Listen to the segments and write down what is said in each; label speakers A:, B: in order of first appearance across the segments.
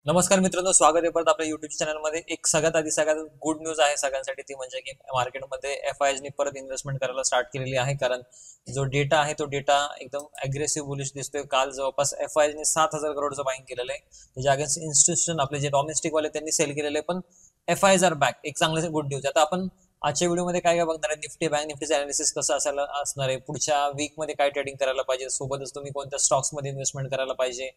A: नमस्कार मित्रांनो, स्वागत आहे परत आपल्या युट्यूब चॅनलमध्ये. एक सगळ्यात आधी सगळ्यात गुड न्यूज आहे सगळ्यांसाठी, ती म्हणजे की मार्केटमध्ये एफआयजनी परत इन्व्हेस्टमेंट करायला स्टार्ट केलेली आहे. कारण जो डेटा आहे तो डेटा एकदम अग्रेसिव्ह बुलिश दिसतोय. काल जवळपास एफआयजनी 7,000 करोडचं बाईंग केलेलं आहे. त्याच्या अगेन्स्ट इन्स्टिट्यूशन आपले जे डॉमेस्टिक वाले त्यांनी सेल केलेले, पण एफआयज आर बॅक. एक चांगलं गुड न्यूज. आता आपण आजच्या व्हिडिओमध्ये काय काय बघणार आहे, निफ्टी बँक निफ्टीचं अनालिसिस कसं असायला असणार आहे, पुढच्या वीकमध्ये काय ट्रेडिंग करायला पाहिजे, सोबतच तुम्ही कोणत्या स्टॉक्समध्ये इन्व्हेस्टमेंट करायला पाहिजे,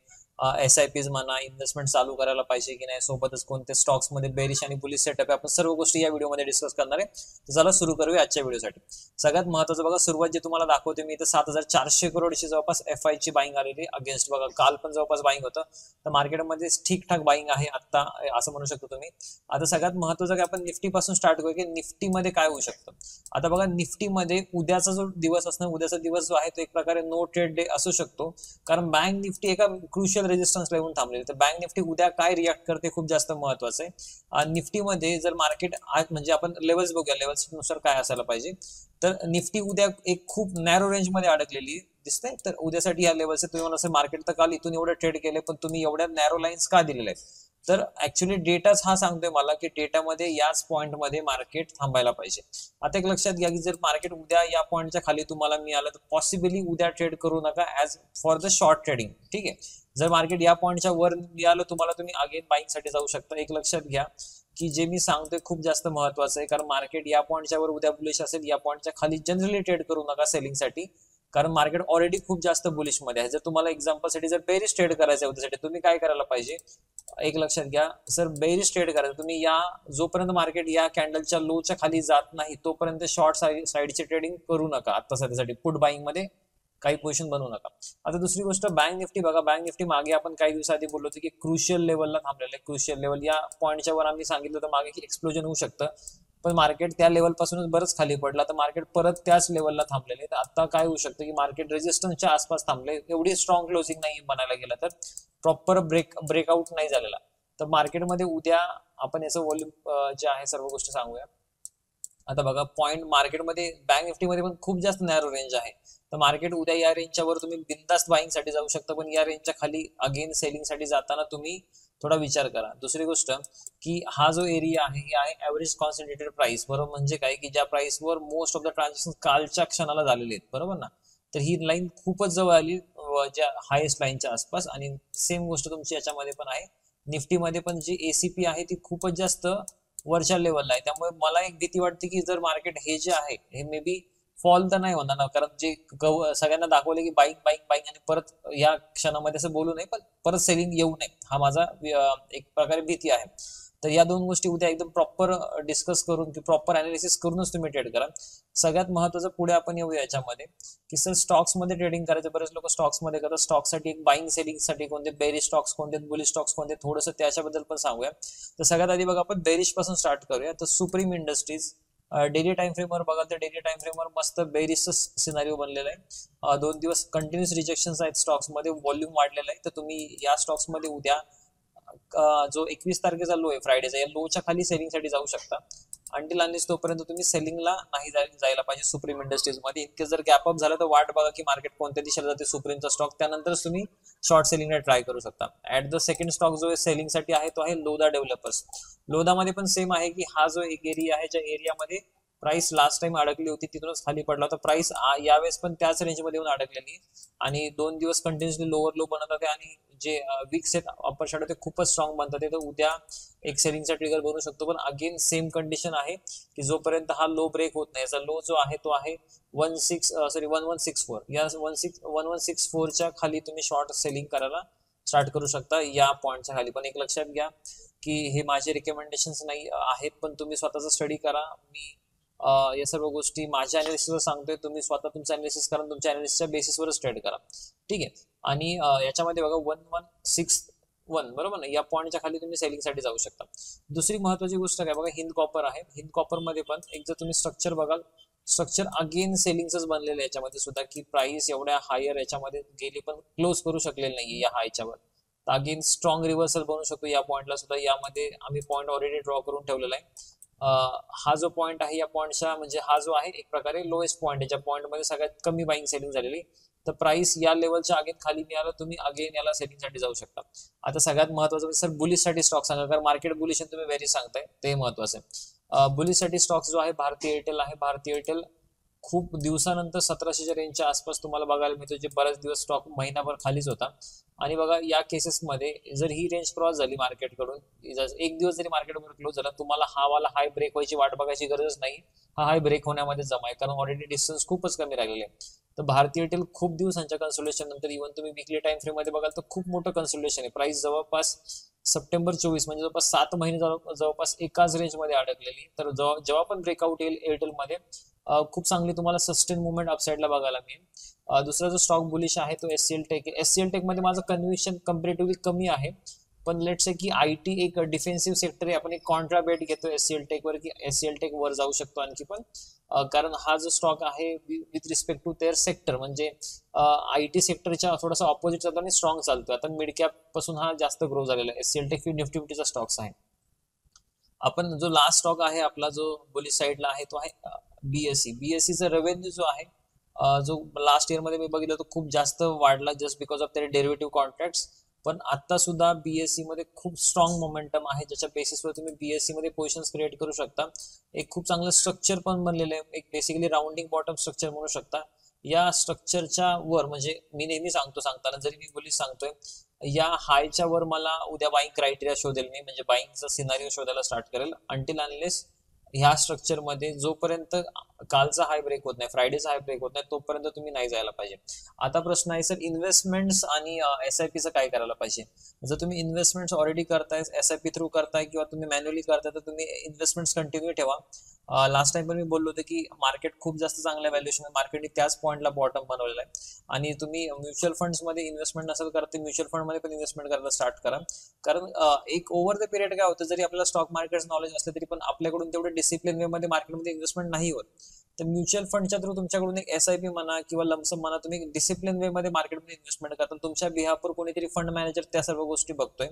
A: SIPs म्हणा, इन्व्हेस्टमेंट चालू करायला पाहिजे की नाही, सोबतच कोणत्या स्टॉक्समध्ये बेरिश आणि बुलिश सेटअप आहे, आपण सर्व गोष्टी या व्हिडिओमध्ये डिस्कस करणार आहे. तर चला सुरू करूया आजच्या व्हिडिओसाठी. सगळ्यात महत्त्वाचं बघा, सुरुवात जे तुम्हाला दाखवते मी, इथं 7,400 करोडची जवळपास एफआयची बाईंग आलेली अगेन्स्ट. बघा काल पण जवळपास बाईंग होतं, तर मार्केटमध्ये ठीकठाक बाईंग आहे आता, असं म्हणू शकतो तुम्ही. आता सगळ्यात महत्त्वाचं की आपण निफ्टी पासून स्टार्ट करूया की निफ्टीमध्ये काय होऊ शकतं. आता बघा, निफ्टीमध्ये उद्याचा जो दिवस असणार, उद्याचा दिवस जो आहे तो एक प्रकारे नो ट्रेड डे असू शकतो. कारण बँक निफ्टी एका क्रुशियल रेजिस्टन्स लेवल थांबलेली. तर बँक निफ्टी उद्या काय रिॲक्ट करते खूप जास्त महत्वाचं आहे. निफ्टीमध्ये जर मार्केट आज म्हणजे आपण लेवल्स बघूया, लेवल्स नुसार काय असायला पाहिजे. तर निफ्टी उद्या एक खूप नॅरो रेंजमध्ये अडकलेली दिसते. तर उद्यासाठी या लेवलचे तुम्ही म्हणा, मार्केट तर काल इथून एवढं ट्रेड केले, पण तुम्ही एवढ्या नॅरो लाईन्स का दिलेल्या आहेत. तर ऍक्च्युली डेटाच हा सांगतोय मला की डेटामध्ये याच पॉईंटमध्ये मार्केट थांबायला पाहिजे. आता एक लक्षात घ्या की जर मार्केट उद्या या पॉईंटच्या खाली तुम्हाला मिळालं, तर पॉसिबली उद्या ट्रेड करू नका as for the short trading. ठीक आहे. जर मार्केट या पॉईंटच्या वर मिळालं तुम्हाला, तुम्ही अगेन बाईंग साठी जाऊ शकता. एक लक्षात घ्या की जे मी सांगतोय खूप जास्त महत्वाचं आहे. कारण मार्केट या पॉईंटच्या वर उद्या बुलिश असेल, या पॉईंटच्या खाली जनरली ट्रेड करू नका सेलिंगसाठी. कारण मार्केट ऑलरेडी खूप जास्त बुलिश मध्ये आहे. जर तुम्हाला एक्झाम्पलसाठी जर बेरिश ट्रेड करायचं आहे उद्यासाठी, तुम्ही काय करायला पाहिजे, एक लक्षात घ्या सर, बेरिश ट्रेड करायचं तुम्ही या जोपर्यंत मार्केट या कॅन्डलच्या लोच्या खाली जात नाही तोपर्यंत शॉर्ट साईडची ट्रेडिंग करू नका. आता सध्यासाठी पुट बाईंग मध्ये काही पोझिशन बनवू नका. आता दुसरी गोष्ट, बँक निफ्टी बघा. बँक निफ्टी मागे आपण काही दिवसाआधी बोललो होतो की क्रुशियल लेवलला थांबलेलं आहे. क्रुशियल लेवल या पॉईंटच्या वर आम्ही सांगितलं होतं मागे की एक्सप्लोजन होऊ शकतं, पण मार्केट त्या लेवल पासूनच बरंच खाली पडलं. तर मार्केट परत त्याच लेवलला थांबलेले. तर आता काय होऊ शकतं की मार्केट रेजिस्टन्सच्या आसपास थांबले. एवढी स्ट्रॉंग क्लोजिंग नाही म्हणायला गेलं तर, प्रॉपर ब्रेकआउट नाही झालेला. तर मार्केटमध्ये उद्या आपण याचं व्हॉल्यूम जे आहे सर्व गोष्टी सांगूया. आता बघा, पॉईंट मार्केटमध्ये बँक निफ्टीमध्ये पण खूप जास्त नॅरो रेंज आहे. तर मार्केट उद्या या रेंजच्या वर तुम्ही बिंदास्त बाईंग साठी जाऊ शकता, पण या रेंजच्या खाली अगेन सेलिंग साठी जाताना तुम्ही थोडा विचार करा. दुसरी गोष्ट की हा जो एरिया आहे ही आहे ऍव्हरेज कॉन्सन्ट्रेटेड प्राइस. बरोबर, म्हणजे काय की ज्या प्राइसवर मोस्ट ऑफ द ट्रान्झॅक्शन कालच्या क्षणाला झालेले आहेत, बरोबर ना. तर ही लाईन खूपच जवळ आली ज्या हायेस्ट लाईनच्या आसपास. आणि सेम गोष्ट तुमची याच्यामध्ये पण आहे. निफ्टीमध्ये पण जी एसीपी आहे ती खूपच जास्त वरच्या लेवलला आहे. त्यामुळे मला एक भीती वाटते की जर मार्केट हे जे आहे हे मे बी फॉल तर नाही होणार ना, कारण जे सगळ्यांना दाखवले की बाईंग बाईंग बाईंग आणि परत या क्षणामध्ये असं बोलू नये, पण परत सेलिंग येऊ नये, हा माझा एक प्रकारे भीती आहे. तर या दोन गोष्टी उद्या एकदम प्रॉपर डिस्कस करून की प्रॉपर अनालिसिस करूनच तुम्ही ट्रेड करा. सगळ्यात महत्वाचं पुढे आपण येऊया याच्यामध्ये की सर स्टॉक्समध्ये ट्रेडिंग करायचं. बरेच लोक स्टॉक्समध्ये करतात. स्टॉकसाठी एक बाईंग सेलिंगसाठी कोणते बेरिश स्टॉक्स कोणते, बुलिश स्टॉक्स कोणते, थोडंसं त्याच्याबद्दल पण सांगूया. तर सगळ्यात आधी बघा आपण बेरिश पासून स्टार्ट करूया. तर सुप्रीम इंडस्ट्रीज डेली टाइम फ्रेमवर बघा, तर डेली टाइम फ्रेमवर मस्त बेरिसचं सिनारिओ बनलेला आहे. 2 दिवस कंटिन्युअस रिजेक्शन आहेत स्टॉक्समध्ये, व्हॉल्यूम वाढलेला आहे. तर तुम्ही या स्टॉक्समध्ये उद्या जो 21 तारखेचा लो आहे फ्रायडेचा, या लोच्या खाली सेलिंगसाठी जाऊ शकता. अंटिल अनलेस तोपर्यंत तुम्ही सेलिंगला नाही जायला पाहिजे सुप्रीम इंडस्ट्रीज मध्ये. इतके जर गॅपअप झालं तर वाट बघा की मार्केट कोणत्या दिशेला जाते सुप्रीमचा स्टॉक, त्यानंतरच तुम्ही शॉर्ट सेलिंगला ट्राय करू शकता. ऍट द सेकंड स्टॉक जो सेलिंगसाठी आहे तो आहे लोधा डेव्हलपर्स. लोधामध्ये पण सेम आहे की हा जो एक एरिया आहे, ज्या एरियामध्ये प्राइस लास्ट टाइम अडकली होती तिथूनच खाली पडला होता. प्राइस यावेळेस पण त्याच रेंजमध्ये येऊन अडकलेली आणि 2 दिवस कंटिन्युअसली लोअर लो बनत होते आणि जे वीक्स आहेत अपर शॅडो ते खूपच स्ट्रॉंग बनतात. तर उद्या एक सेलिंगचा ट्रिगर बनू शकतो. पण अगेन सेम कंडिशन आहे की जोपर्यंत हा लो ब्रेक होत नाही, याचा लो जो आहे तो आहे 1164. या 1164च्या खाली तुम्ही शॉर्ट सेलिंग करायला स्टार्ट करू शकता या पॉईंटच्या खाली. पण एक लक्षात घ्या की हे माझे रिकमेंडेशन्स नाही आहेत, पण तुम्ही स्वतःचा स्टडी करा. मी या सर्व गोष्टी माझ्या अनालिसिसवर सांगतोय, तुम्ही स्वतः तुमचं अनालिसिस करा, तुमच्या अनालिसिसच्या बेसिसवरच ट्रेड करा. ठीक आहे. आणि याच्यामध्ये बघा 1161 बरोबर ना, या पॉईंटच्या खाली तुम्ही सेलिंगसाठी जाऊ शकता. दुसरी महत्वाची गोष्ट काय बघा, हिंद कॉपर आहे. हिंद कॉपर मध्ये पण एक जर तुम्ही स्ट्रक्चर बघाल, स्ट्रक्चर अगेन सेलिंगच बनलेलं आहे याच्यामध्ये सुद्धा, की प्राइस एवढ्या हायर याच्यामध्ये गेली पण क्लोज करू शकलेली नाहीये या हायच्यावर. तर अगेन स्ट्रॉंग रिव्हर्सल बनू शकतो या पॉईंटला सुद्धा. यामध्ये आम्ही पॉईंट ऑलरेडी ड्रॉ करून ठेवलेला आहे. हा जो पॉईंट आहे या पॉईंटचा म्हणजे हा जो आहे एक प्रकारे लोएस्ट पॉईंट आहे, ज्या पॉईंटमध्ये सगळ्यात कमी बाईंग सेलिंग झालेली. तर प्राइस या लेवलच्या अगेन खाली मिळालं तुम्ही अगेन याला सेलिंगसाठी जाऊ शकता. आता सगळ्यात महत्वाचं म्हणजे सर बुलिशसाठी स्टॉक सांगा, कारण मार्केट बुलिश तुम्ही व्हेरी सांगताय ते महत्वाचं आहे. बुलिशसाठी स्टॉक जो आहे भारतीय एअरटेल आहे. भारतीय एअरटेल खूप दिवसानंतर 1700च्या रेंजच्या आसपास तुम्हाला बघायला मिळतो, जे बरेच दिवस स्टॉक महिनाभर खालीच होता. आणि बघा या केसेसमध्ये जर ही रेंज क्रॉस झाली मार्केटकडून, एक दिवस जरी मार्केटवर क्लोज झाला, तुम्हाला हा वाला हाय ब्रेक व्हायची वाट बघायची गरजच नाही. हा हाय ब्रेक होण्यामध्ये जमा आहे, कारण ऑलरेडी डिस्टन्स खूपच कमी राहिलेले आहे. तर भारतीय एअरटेल खूप दिवसांच्या कन्सोलेशन नंतर इव्हन तुम्ही विकली टाइम फ्रेम मध्ये बघाल तर खूप मोठं कन्सोलेशन आहे. प्राइस जवळपास सप्टेंबर 24 म्हणजे जवळपास 7 महिने जवळपास एकाच रेंजमध्ये अडकलेली. तर जेव्हा पण ब्रेकआउट येईल एअरटेलमध्ये खूप चांगली तुम्हाला सस्टेन मुवमेंट अपसाइडला बघायला मिळेल. दुसरा जो स्टॉक बुलिश आहे तो एससीएल टेक. एससीएल टेक मध्ये माझं कन्व्हिक्शन कम्पॅरेटिव्हली कमी आहे, पण लेट्स से की आयटी एक डिफेन्सिव्ह सेक्टर आहे. आपण एक कॉन्ट्रा बेट घेतो एससीएल टेक वर की एससीएल टेक वर जाऊ शकतो आणखी पण, कारण हा जो स्टॉक आहे with respect to their sector म्हणजे आयटी सेक्टरच्या थोडासा ऑपोजिट चालतो आणि स्ट्रॉंग चालतो. आता मिड कॅप पासून हा जास्त ग्रो झालेला आहे. एससीएल टेक निफ्टी फिफ्टीचा स्टॉक्स आहे. आपण जो लास्ट स्टॉक आहे आपला जो बुलिश साईडला आहे तो आहे बीएससी. बीएससीचा रेव्हेन्यू जो आहे जो लास्ट इयर मध्ये मी बघितलं तो खूप जास्त वाढला जस्ट बिकॉज ऑफ त्याचे डेरिव्हेटिव्ह कॉन्ट्रॅक्ट्स. पण आता सुद्धा बीएससी मध्ये खूप स्ट्रॉंग मोमेंटम आहे, ज्याच्या बेसिसवर तुम्ही बीएससी मध्ये पोझिशन्स क्रिएट करू शकता. एक खूप चांगलं स्ट्रक्चर पण बनलेलं आहे, एक बेसिकली राउंडिंग बॉटम स्ट्रक्चर म्हणू शकता. या स्ट्रक्चरच्या वर म्हणजे मी नेहमी सांगताना जरी मी बोली सांगतोय, या हायच्या वर मला उद्या बाईंग क्रायटेरिया शोधेल मी, म्हणजे बाईंगचा सिनारिओ शोधायला स्टार्ट करेल. अंटिल अनलेस ह्या स्ट्रक्चरमध्ये जोपर्यंत कालचा हाय ब्रेक होत नाही, फ्रायडेचा हाय ब्रेक होत नाही, तोपर्यंत तुम्ही नाही जायला पाहिजे. आता प्रश्न आहे सर इन्व्हेस्टमेंट्स आणि एसआयपीचं काय करायला पाहिजे. जर तुम्ही इन्व्हेस्टमेंट्स ऑलरेडी करताय, एसआयपी थ्रू करताय किंवा तुम्ही मॅन्युअली करताय, तर तुम्ही इन्व्हेस्टमेंट्स कंटिन्यू ठेवा. लास्ट टाइम पण मी बोललो होतो की मार्केट खूप जास्त चांगल्या व्हॅल्युएशन मार्केटने त्याच पॉईंटला बॉटम बनवलेला आहे. आणि तुम्ही म्युच्युअल फंड्स मध्ये इन्व्हेस्टमेंट नसेल करत, तर म्युच्युअल फंड मध्ये पण इन्व्हेस्टमेंट करायला स्टार्ट करा. कारण एक ओव्हर द पिरियड काय होतं, जरी आपल्याला स्टॉक मार्केट नॉलेज असलं तरी पण आपल्याकडून तेवढे डिसिप्लिन वे मध्ये मार्केटमध्ये इन्व्हेस्टमेंट नाही होत. तर म्युच्युअल फंडच्या थ्रू तुमच्याकडून एक एसआयपी म्हणा किंवा लमसम म्हणा, तुम्ही डिसिप्लिन वे मध्ये मार्केटमध्ये इन्व्हेस्टमेंट करता. तुमच्या बिहाफवर कोणीतरी फंड मॅनेजर त्या सर्व गोष्टी बघतोय.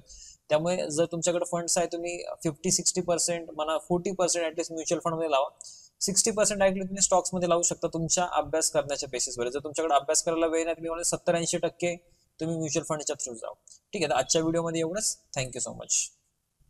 A: त्यामुळे जर तुमच्याकडे फंड्स आहे, तुम्ही 50-60% म्हणा 40% ऍटलीस्ट म्युच्युअल फंड मध्ये लावा. 60% ऐकली तुम्ही स्टॉक्स मध्ये लावू शकता तुमच्या अभ्यास करण्याच्या बेसिसवर. जर तुमच्याकडे अभ्यास करायला वेळ नाही, तुम्ही 70-80% तुम्ही म्युच्युअल फंडच्या थ्रू जावा. ठीक आहे, आजच्या व्हिडिओमध्ये एवढंच. Thank you so much.